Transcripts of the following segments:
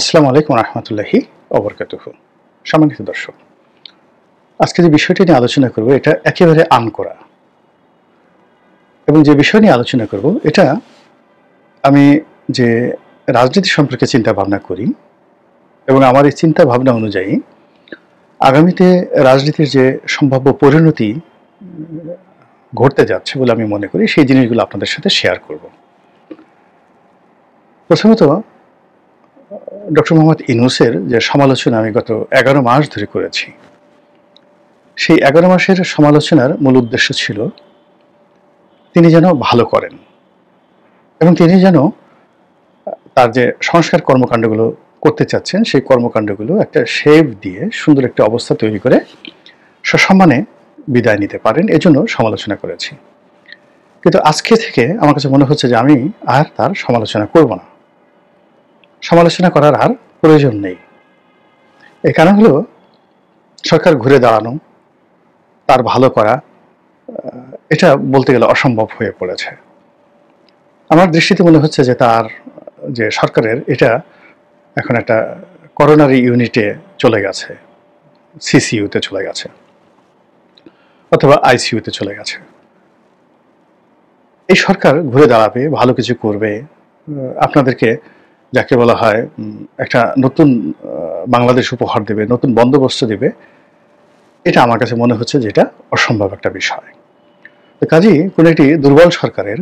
আসসালামু আলাইকুম রহমতুল্লাহি ওবরকাতুহু। সম্মানিত দর্শক, আজকে যে বিষয়টি নিয়ে আলোচনা করব এটা একেবারে আনকোরা, এবং যে বিষয় নিয়ে আলোচনা করব এটা আমি যে রাজনীতি সম্পর্কে চিন্তা ভাবনা করি এবং আমার এই চিন্তা ভাবনা অনুযায়ী আগামীতে রাজনীতির যে সম্ভাব্য পরিণতি ঘটতে যাচ্ছে বলে আমি মনে করি, সেই জিনিসগুলো আপনাদের সাথে শেয়ার করব। প্রথমত, ডক্টর মোহাম্মদ ইউনূসের যে সমালোচনা আমি গত 11 মাস ধরে করেছি, সেই 11 মাসের সমালোচনার মূল উদ্দেশ্য ছিল তিনি যেন ভালো করেন এবং তিনি যেন তার যে সংস্কার কর্মকাণ্ডগুলো করতে চাচ্ছেন সেই কর্মকাণ্ডগুলো একটা শেপ দিয়ে সুন্দর একটা অবস্থা তৈরি করে সসম্মানে বিদায় নিতে পারেন, এজন্য সমালোচনা করেছি। কিন্তু আজকে থেকে আমার কাছে মনে হচ্ছে যে আমি আর তার সমালোচনা করব না, সমালোচনা করার আর প্রয়োজন নেই। এই কারণ হলো, সরকার ঘুরে দাঁড়ানো, তার ভালো করা, এটা বলতে গেলে অসম্ভব হয়ে পড়েছে। আমার দৃষ্টিতে মনে হচ্ছে যে তার যে সরকারের এটা এখন একটা করোনারি ইউনিটে চলে গেছে, সিসিইউতে চলে গেছে অথবা আইসিইউতে চলে গেছে। এই সরকার ঘুরে দাঁড়াবে, ভালো কিছু করবে, আপনাদেরকে যাকে বলা হয় একটা নতুন বাংলাদেশ উপহার দেবে, নতুন বন্দোবস্ত দেবে, এটা আমার কাছে মনে হচ্ছে যে এটা অসম্ভব একটা বিষয়। তো কাজেই কোনো একটি দুর্বল সরকারের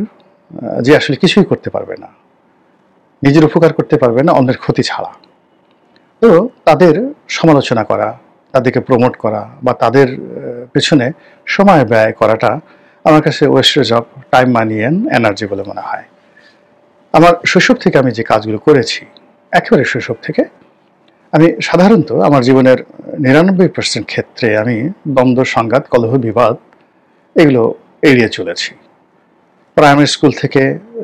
যে আসলে কিছুই করতে পারবে না, নিজের উপকার করতে পারবে না অন্যের ক্ষতি ছাড়া, তো তাদের সমালোচনা করা, তাদেরকে প্রমোট করা বা তাদের পেছনে সময় ব্যয় করাটা আমার কাছে wastage of time, money and energy বলে মনে হয়। আমার শৈশব থেকে আমি যে কাজগুলো করেছি, একেবারে শৈশব থেকে, আমি সাধারণত আমার জীবনের 99% ক্ষেত্রে আমি দ্বন্দ্ব, সংঘাত, কলহ, বিবাদ এগুলো এড়িয়ে চলেছি। প্রাইমারি স্কুল থেকে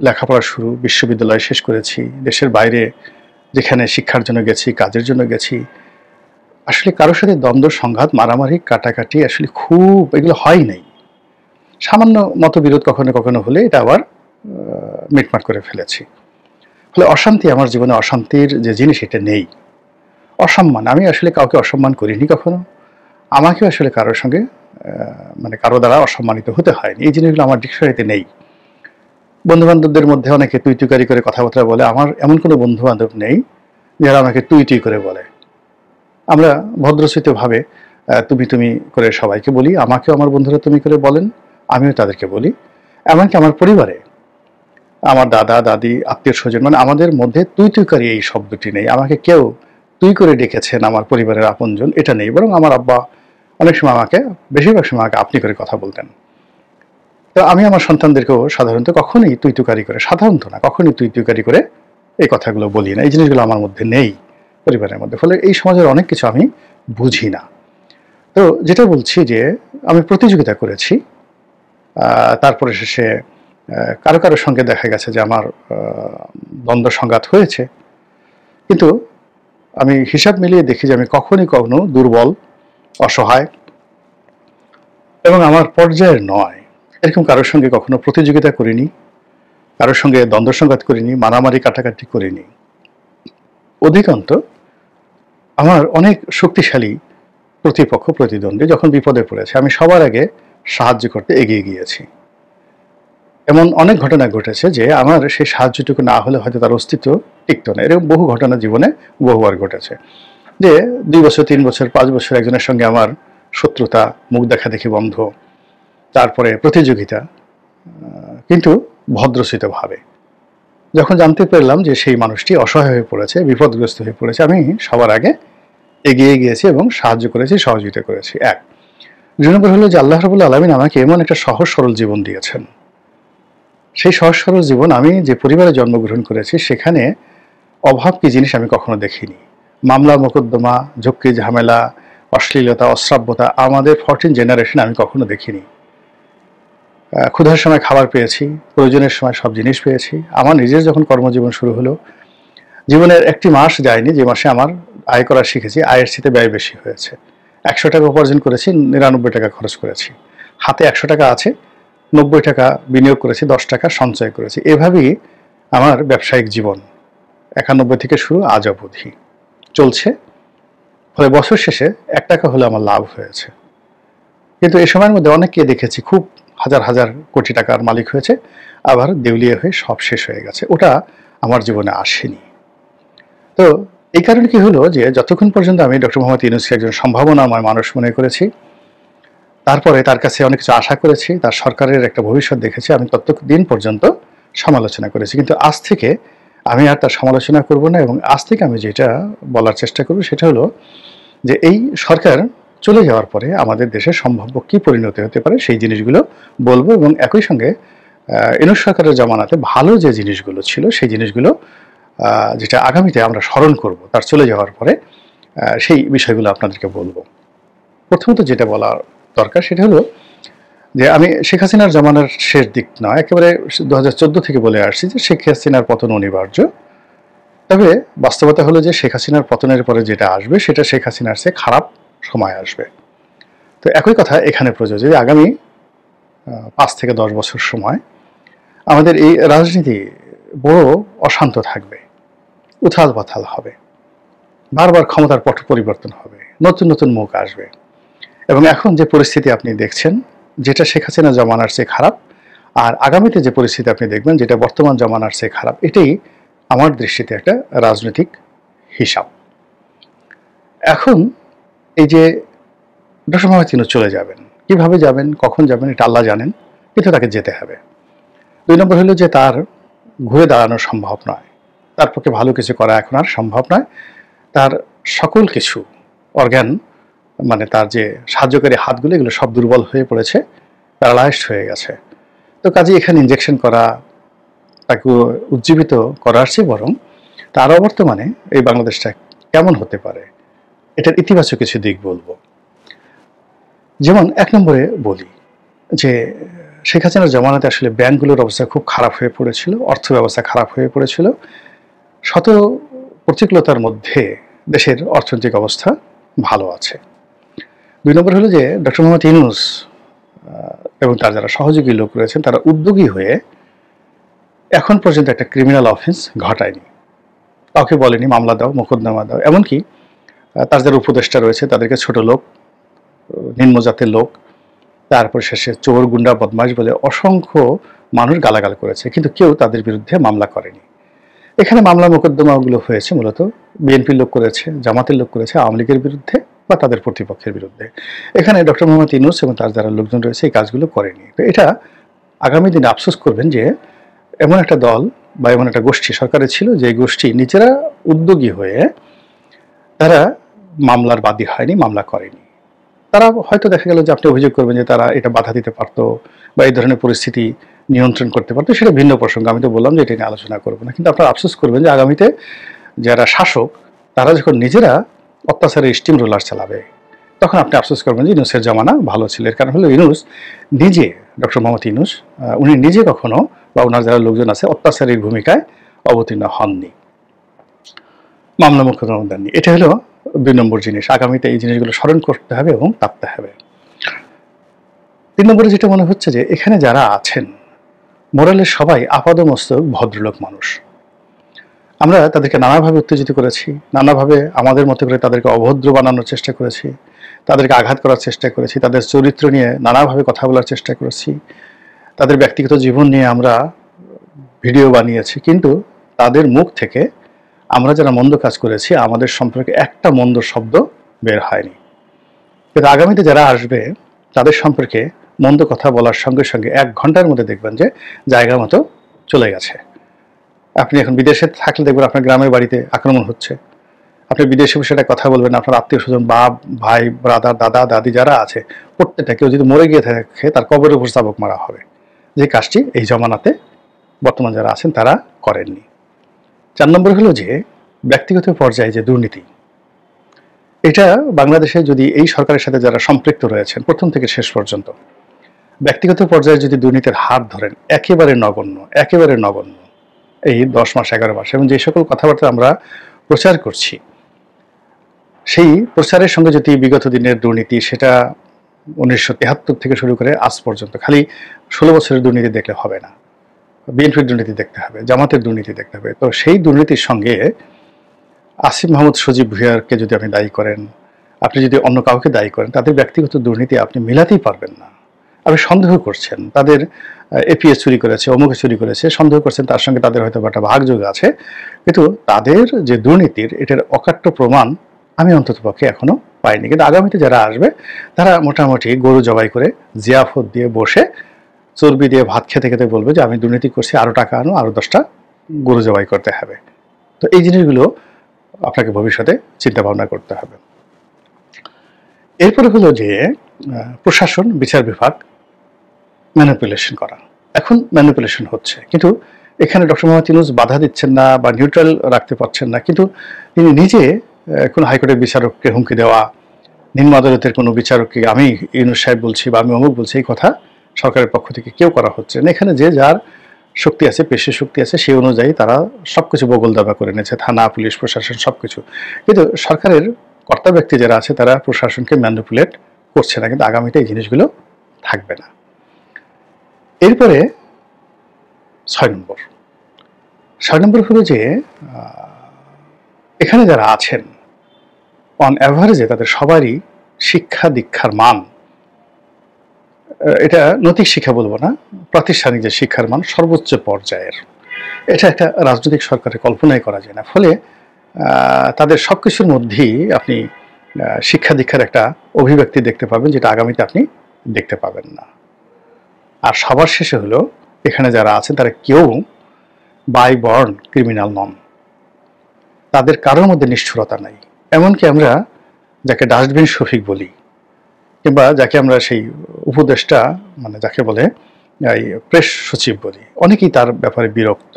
লেখাপড়া শুরু, বিশ্ববিদ্যালয় শেষ করেছি, দেশের বাইরে যেখানে শিক্ষার জন্য গেছি, কাজের জন্য গেছি, আসলে কারোর সাথে দ্বন্দ্ব, সংঘাত, মারামারি, কাটাকাটি আসলে খুব এগুলো হয় নাই। সামান্য মতবিরোধ কখনো কখনো হলে এটা আবার মিটমাট করে ফেলেছি। ফলে অশান্তি, আমার জীবনে অশান্তির যে জিনিস এটা নেই। অসম্মান, আমি আসলে কাউকে অসম্মান করিনি কখনো, আমাকেও আসলে কারোর সঙ্গে মানে কারো দ্বারা অসম্মানিত হতে হয়নি, এই জিনিসগুলো আমার ডিকশনারিতে নেই। বন্ধুবান্ধবদের মধ্যে অনেকে তুই তুকারি করে কথাবার্তা বলে, আমার এমন কোনো বন্ধুবান্ধব নেই যারা আমাকে তুই তুই করে বলে। আমরা ভদ্রচিতভাবে তুমি তুমি করে সবাইকে বলি, আমাকেও আমার বন্ধুরা তুমি করে বলেন, আমিও তাদেরকে বলি। এমনকি আমার পরিবারে আমার দাদা দাদি, আত্মীয় স্বজন, মানে আমাদের মধ্যে তুই তুইকারি এই শব্দটি নেই। আমাকে কেউ তুই করে ডেকেছেন আমার পরিবারের আপনজন, এটা নেই। বরং আমার আব্বা অনেক সময় আমাকে, বেশিরভাগ সময় আমাকে আপনি করে কথা বলতেন। তো আমি আমার সন্তানদেরকেও সাধারণত কখনোই তুই তুকারি করে, সাধারণত না, কখনোই তুই তুকারি করে এই কথাগুলো বলি না। এই জিনিসগুলো আমার মধ্যে নেই পরিবারের মধ্যে। ফলে এই সমাজের অনেক কিছু আমি বুঝি না। তো যেটা বলছি যে আমি প্রতিযোগিতা করেছি, তারপরে শেষে কারো কারোর সঙ্গে দেখা গেছে যে আমার দ্বন্দ্ব সংঘাত হয়েছে, কিন্তু আমি হিসাব মিলিয়ে দেখি যে আমি কখনই কখনো দুর্বল, অসহায় এবং আমার পর্যায়ের নয় এরকম কারোর সঙ্গে কখনো প্রতিযোগিতা করিনি, কারোর সঙ্গে দ্বন্দ্ব সংঘাত করিনি, মারামারি কাটাকাটি করিনি। অধিকান্ত আমার অনেক শক্তিশালী প্রতিপক্ষ, প্রতিদ্বন্দ্বী যখন বিপদে পড়েছে, আমি সবার আগে সাহায্য করতে এগিয়ে গিয়েছি। এমন অনেক ঘটনা ঘটেছে যে আমার সেই সাহায্যটুকু না হলে হয়তো তার অস্তিত্ব টিকত না। এরকম বহু ঘটনা জীবনে বহুবার ঘটেছে যে 2 বছর, 3 বছর, 5 বছর একজনের সঙ্গে আমার শত্রুতা, মুখ দেখা দেখি বন্ধ, তারপরে প্রতিযোগিতা, কিন্তু ভদ্রচিতভাবে। যখন জানতে পারলাম যে সেই মানুষটি অসহায় হয়ে পড়েছে, বিপদগ্রস্ত হয়ে পড়েছে, আমি সবার আগে এগিয়ে গিয়েছি এবং সাহায্য করেছি, সহযোগিতা করেছি। 1 2 নম্বর হলো যে আল্লাহ রাব্বুল আলামিন আমাকে এমন একটা সহজ সরল জীবন দিয়েছেন। সেই সহজ সরল জীবন, আমি যে পরিবারে জন্মগ্রহণ করেছি সেখানে অভাব কি জিনিস আমি কখনো দেখিনি। মামলা মোকদ্দমা, ঝক্কি ঝামেলা, অশ্লীলতা, অশ্রাব্যতা আমাদের 14 জেনারেশনে আমি কখনো দেখিনি। ক্ষুধার সময় খাবার পেয়েছি, প্রয়োজনের সময় সব জিনিস পেয়েছি। আমার নিজের যখন কর্মজীবন শুরু হলো, জীবনের একটি মাস যায়নি যে মাসে আমার আয় করা শিখেছি আয়ের চেয়ে ব্যয় বেশি হয়েছে। 100 টাকা উপার্জন করেছি, 99 টাকা খরচ করেছি। হাতে 100 টাকা আছে, 90 টাকা বিনিয়োগ করেছি, 10 টাকা সঞ্চয় করেছি। এভাবেই আমার ব্যবসায়িক জীবন 91 থেকে শুরু, আজ অবধি। চলছে, ফলে বছর শেষে 1 টাকা হলে আমার লাভ হয়েছে। কিন্তু এই সময়ের মধ্যে অনেককে দেখেছি খুব হাজার হাজার কোটি টাকার মালিক হয়েছে, আবার দেউলিয়া হয়ে সব শেষ হয়ে গেছে। ওটা আমার জীবনে আসেনি। তো এই কারণে কি হলো যে যতক্ষণ পর্যন্ত আমি ডক্টর মোহাম্মদ ইউনূসকে একজন সম্ভাবনাময় মানুষ মনে করেছি, তারপরে তার কাছে অনেক কিছু আশা করেছি, তার সরকারের একটা ভবিষ্যৎ দেখেছি, আমি ততদিন পর্যন্ত সমালোচনা করেছি। কিন্তু আজ থেকে আমি আর তার সমালোচনা করব না, এবং আজ থেকে আমি যেটা বলার চেষ্টা করব সেটা হলো যে এই সরকার চলে যাওয়ার পরে আমাদের দেশে সম্ভাব্য কী পরিণতি হতে পারে সেই জিনিসগুলো বলবো, এবং একই সঙ্গে ইউনূস সরকারের জমানাতে ভালো যে জিনিসগুলো ছিল সেই জিনিসগুলো যেটা আগামীতে আমরা স্মরণ করব তার চলে যাওয়ার পরে, সেই বিষয়গুলো আপনাদেরকে বলবো। প্রথমত যেটা বলার দরকার সেটা হলো যে আমি শেখ হাসিনার জমানার শেষ দিক নয়, একেবারে 2014 থেকে বলে আসছি যে শেখ হাসিনার পতন অনিবার্য। তবে বাস্তবতা হলো যে শেখ হাসিনার পতনের পরে যেটা আসবে সেটা শেখ হাসিনার চেয়ে খারাপ সময় আসবে। তো একই কথা এখানে প্রযোজ্য যে আগামী 5 থেকে 10 বছর সময় আমাদের এই রাজনীতি বড় অশান্ত থাকবে, উথাল পাথাল হবে, বারবার ক্ষমতার পট পরিবর্তন হবে, নতুন নতুন মুখ আসবে। এবং এখন যে পরিস্থিতি আপনি দেখছেন যেটা শেখ হাসিনা জমানার চেয়ে খারাপ, আর আগামীতে যে পরিস্থিতি আপনি দেখবেন যেটা বর্তমান জমানার চেয়ে খারাপ, এটাই আমার দৃষ্টিতে একটা রাজনৈতিক হিসাব। এখন এই যে ডক্টর মোহাম্মদ ইউনূস চলে যাবেন, কিভাবে যাবেন, কখন যাবেন এটা আল্লাহ জানেন, কিন্তু তাকে যেতে হবে। 2 নম্বর হলো যে তার ঘুরে দাঁড়ানো সম্ভব নয়, তার পক্ষে ভালো কিছু করা এখন আর সম্ভব নয়। তার সকল কিছু অর্গান, মানে তার যে সাহায্যকারী হাতগুলো, এগুলো সব দুর্বল হয়ে পড়েছে, প্যারালাইজড হয়ে গেছে। তো কাজে এখানে ইনজেকশন করা, তাকে উজ্জীবিত করার চেয়ে বরং তার অবর্তমানে এই বাংলাদেশটা কেমন হতে পারে এটার ইতিবাচক কিছু দিক বলবো। যেমন 1 নম্বরে বলি যে শেখ হাসিনার জমানাতে আসলে ব্যাংকগুলোর অবস্থা খুব খারাপ হয়ে পড়েছিল, অর্থ ব্যবস্থা খারাপ হয়ে পড়েছিল। শত প্রতিকূলতার মধ্যে দেশের অর্থনৈতিক অবস্থা ভালো আছে। 2 নম্বর হলো যে ডক্টর মোহাম্মদ ইউনূস এবং তার যারা সহযোগী লোক রয়েছেন তারা উদ্যোগী হয়ে এখন পর্যন্ত একটা ক্রিমিনাল অফেন্স ঘটায়নি, কাউকে বলেনি মামলা দাও, মোকদ্দমা দাও। এমনকি তার যারা উপদেষ্টা রয়েছে তাদেরকে ছোট লোক, নিম্নজাতের লোক, তারপর শেষে চোর, গুন্ডা, বদমাশ বলে অসংখ্য মানুষ গালাগাল করেছে, কিন্তু কেউ তাদের বিরুদ্ধে মামলা করেনি। এখানে মামলা মোকদ্দমাগুলো হয়েছে মূলত বিএনপির লোক করেছে, জামাতের লোক করেছে, আওয়ামী লীগের বিরুদ্ধে বা তাদের প্রতিপক্ষের বিরুদ্ধে। এখানে ডক্টর মোহাম্মদ ইউনূস এবং তার যারা লোকজন রয়েছে এই কাজগুলো করেনি। তো এটা আগামী দিনে আফসোস করবেন যে এমন একটা দল বা এমন একটা গোষ্ঠী সরকারে ছিল যে গোষ্ঠী নিজেরা উদ্যোগী হয়ে তারা মামলার বাদী হয়নি, মামলা করেনি। তারা হয়তো দেখা গেল যে আপনি অভিযোগ করবেন যে তারা এটা বাধা দিতে পারতো বা এই ধরনের পরিস্থিতি নিয়ন্ত্রণ করতে পারতো, সেটা ভিন্ন প্রসঙ্গ, আমি তো বললাম যে এটা নিয়ে আলোচনা করবো না। কিন্তু আপনারা আফসোস করবেন যে আগামীতে যারা শাসক তারা যখন নিজেরা অত্যাচারের স্টিম রোলার চালাবে তখন আপনি আফসোস করবেন যে ইউনূসের জামানা ভালো ছিল। এর কারণ হলো ইউনূস নিজে, ডক্টর মোহাম্মদ ইউনূস উনি নিজে কখনো বা ওনার যারা লোকজন আছে অত্যাচারীর ভূমিকায় অবতীর্ণ হননি, মামলা মোকদ্দমা দেননি। এটা হলো 2 নম্বর জিনিস। আগামীতে এই জিনিসগুলো স্মরণ করতে হবে এবং ভাবতে হবে। 3 নম্বরে যেটা মনে হচ্ছে যে এখানে যারা আছেন মোরালের সবাই আপাদমস্তক ভদ্রলোক মানুষ। আমরা তাদেরকে নানাভাবে উত্তেজিত করেছি, নানাভাবে আমাদের মতো করে তাদেরকে অভদ্র বানানোর চেষ্টা করেছি, তাদেরকে আঘাত করার চেষ্টা করেছি, তাদের চরিত্র নিয়ে নানাভাবে কথা বলার চেষ্টা করেছি, তাদের ব্যক্তিগত জীবন নিয়ে আমরা ভিডিও বানিয়েছি, কিন্তু তাদের মুখ থেকে আমরা যারা মন্দ কাজ করেছি আমাদের সম্পর্কে একটা মন্দ শব্দ বের হয়নি। কিন্তু আগামীতে যারা আসবে তাদের সম্পর্কে মন্দ কথা বলার সঙ্গে সঙ্গে 1 ঘন্টার মধ্যে দেখবেন যে জায়গা মতো চলে গেছে। আপনি এখন বিদেশে থাকলে দেখবেন আপনার গ্রামের বাড়িতে আক্রমণ হচ্ছে, আপনি বিদেশে বসে একটা কথা বলবেন, আপনার আত্মীয় স্বজন, বাপ, ভাই, ব্রাদার, দাদা, দাদি যারা আছে প্রত্যেকটা কেউ যদি মরে গিয়ে থাকে তার কবরের উপর চাবুক মারা হবে। যে কাজটি এই জমানাতে বর্তমান যারা আছেন তারা করেননি। 4 নম্বর হলো যে ব্যক্তিগত পর্যায়ে যে দুর্নীতি, এটা বাংলাদেশে যদি এই সরকারের সাথে যারা সম্পৃক্ত রয়েছেন প্রথম থেকে শেষ পর্যন্ত ব্যক্তিগত পর্যায়ে যদি দুর্নীতির হার ধরেন একেবারে নগণ্য, একেবারে নগণ্য। এই 10 মাস 11 মাস এবং যে সকল কথাবার্তা আমরা প্রচার করছি সেই প্রচারের সঙ্গে যদি বিগত দিনের দুর্নীতি, সেটা 1973 থেকে শুরু করে আজ পর্যন্ত খালি 16 বছরের দুর্নীতি দেখলে হবে না, বিএনপির দুর্নীতি দেখতে হবে, জামাতের দুর্নীতি দেখতে হবে। তো সেই দুর্নীতির সঙ্গে আসিফ মাহমুদ সজীব ভুঁইয়াকে যদি আপনি দায়ী করেন, আপনি যদি অন্য কাউকে দায়ী করেন, তাদের ব্যক্তিগত দুর্নীতি আপনি মেলাতেই পারবেন না। আপনি সন্দেহ করছেন তাদের এপিএস চুরি করেছে, অমুকে চুরি করেছে, সন্দেহ করছেন তার সঙ্গে তাদের হয়তো একটা ভাগযোগ আছে, কিন্তু তাদের যে দুর্নীতির এটার অকাট্য প্রমাণ আমি অন্ততপক্ষে এখনো পাইনি। কিন্তু আগামীতে যারা আসবে তারা মোটামুটি গরু জবাই করে জিয়াফত দিয়ে বসে চর্বি দিয়ে ভাত খেতে খেতে বলবে যে আমি দুর্নীতি করছি, আরও টাকা আনো, আরও 10টা গরু জবাই করতে হবে। তো এই জিনিসগুলো আপনাকে ভবিষ্যতে চিন্তা ভাবনা করতে হবে। এরপরে হলো যে প্রশাসন, বিচার বিভাগ ম্যানিপুলেশন করা। এখন ম্যানিপুলেশন হচ্ছে, কিন্তু এখানে ডক্টর মোহাম্মদ ইউনূস বাধা দিচ্ছেন না বা নিউট্রাল রাখতে পারছেন না, কিন্তু তিনি নিজে কোনো হাইকোর্টের বিচারককে হুমকি দেওয়া, নিম্ন আদালতের কোনো বিচারককে আমি ইউনূস সাহেব বলছি বা আমি অমুক বলছি, এই কথা সরকারের পক্ষ থেকে কেউ করা হচ্ছে না। এখানে যে যার শক্তি আছে, পেশির শক্তি আছে, সেই অনুযায়ী তারা সবকিছু বগল দাবা করে নিয়েছে, থানা, পুলিশ, প্রশাসন সবকিছু। কিন্তু সরকারের কর্তা ব্যক্তি যারা আছে তারা প্রশাসনকে ম্যানিপুলেট করছে না, কিন্তু আগামীতে এই জিনিসগুলো থাকবে না। এরপরে 6 নম্বর হলো যে এখানে যারা আছেন অন অ্যাভারেজে তাদের সবারই শিক্ষা দীক্ষার মান, এটা নৈতিক শিক্ষা বলবো না, প্রাতিষ্ঠানিক যে শিক্ষার মান সর্বোচ্চ পর্যায়ের, এটা একটা রাজনৈতিক সরকারের কল্পনাই করা যায় না। ফলে তাদের সব কিছুর মধ্যেই আপনি শিক্ষা দীক্ষার একটা অভিব্যক্তি দেখতে পাবেন, যেটা আগামীতে আপনি দেখতে পাবেন না। আর সবার শেষে হলো এখানে যারা আছেন তারা কেউ বাই বর্ন ক্রিমিনাল নন, তাদের কারোর মধ্যে নিষ্ঠুরতা নাই। এমনকি আমরা যাকে ডাস্টবিন শফিক বলি, কিংবা যাকে আমরা সেই উপদেষ্টা মানে যাকে বলে এই প্রেস সচিব বলি, অনেকেই তার ব্যাপারে বিরক্ত,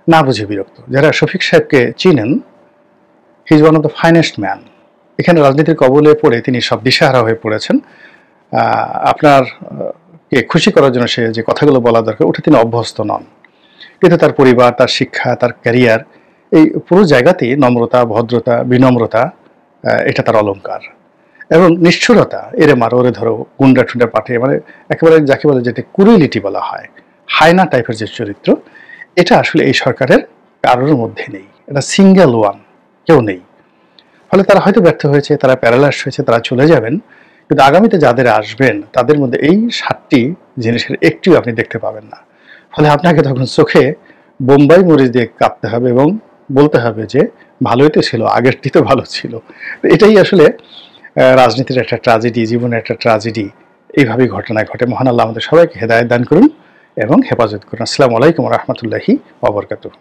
না বুঝে বিরক্ত। যারা শফিক সাহেবকে চিনেন, he is one of the finest man. এখানে রাজনীতির কবলে পড়ে তিনি সব দিশাহারা হয়ে পড়েছেন। আপনার কে খুশি করার জন্য সে যে কথাগুলো বলা দরকার ওটা তিনি অভ্যস্ত নন, কিন্তু তার পরিবার, তার শিক্ষা, তার ক্যারিয়ার, এই পুরো জায়গাতেই নম্রতা, ভদ্রতা, বিনম্রতা, এটা তার অলংকার। এবং নিষ্ঠুরতা, এরে মারো, ওরে ধরো, গুন্ডা টুন্ডা পাঠিয়ে, মানে একেবারে যাকে বলে যেটা কুরিলিটি বলা হয়, হায়না টাইপের যে চরিত্র, এটা আসলে এই সরকারের কারোর মধ্যে নেই। এটা সিঙ্গেল ওয়ান, কেউ নেই। ফলে তারা হয়তো ব্যর্থ হয়েছে, তারা প্যারালাইজ হয়েছে, তারা চলে যাবেন, কিন্তু আগামীতে যাদের আসবেন তাদের মধ্যে এই 7টি জিনিসের একটিও আপনি দেখতে পাবেন না। ফলে আপনাকে তখন চোখে বোম্বাই মরিচ দিয়ে কাঁপতে হবে এবং বলতে হবে যে ভালোই তো ছিল, আগেরটি তো ভালো ছিল। এটাই আসলে রাজনীতির একটা ট্র্যাজেডি, জীবনের একটা ট্র্যাজেডি। এইভাবেই ঘটনা ঘটে। মহান আল্লাহ আমাদের সবাইকে হেদায়েত দান করুন এবং হেফাজত করুন। আসসালামু আলাইকুম ওয়া রাহমাতুল্লাহি ওয়া বারাকাতুহু।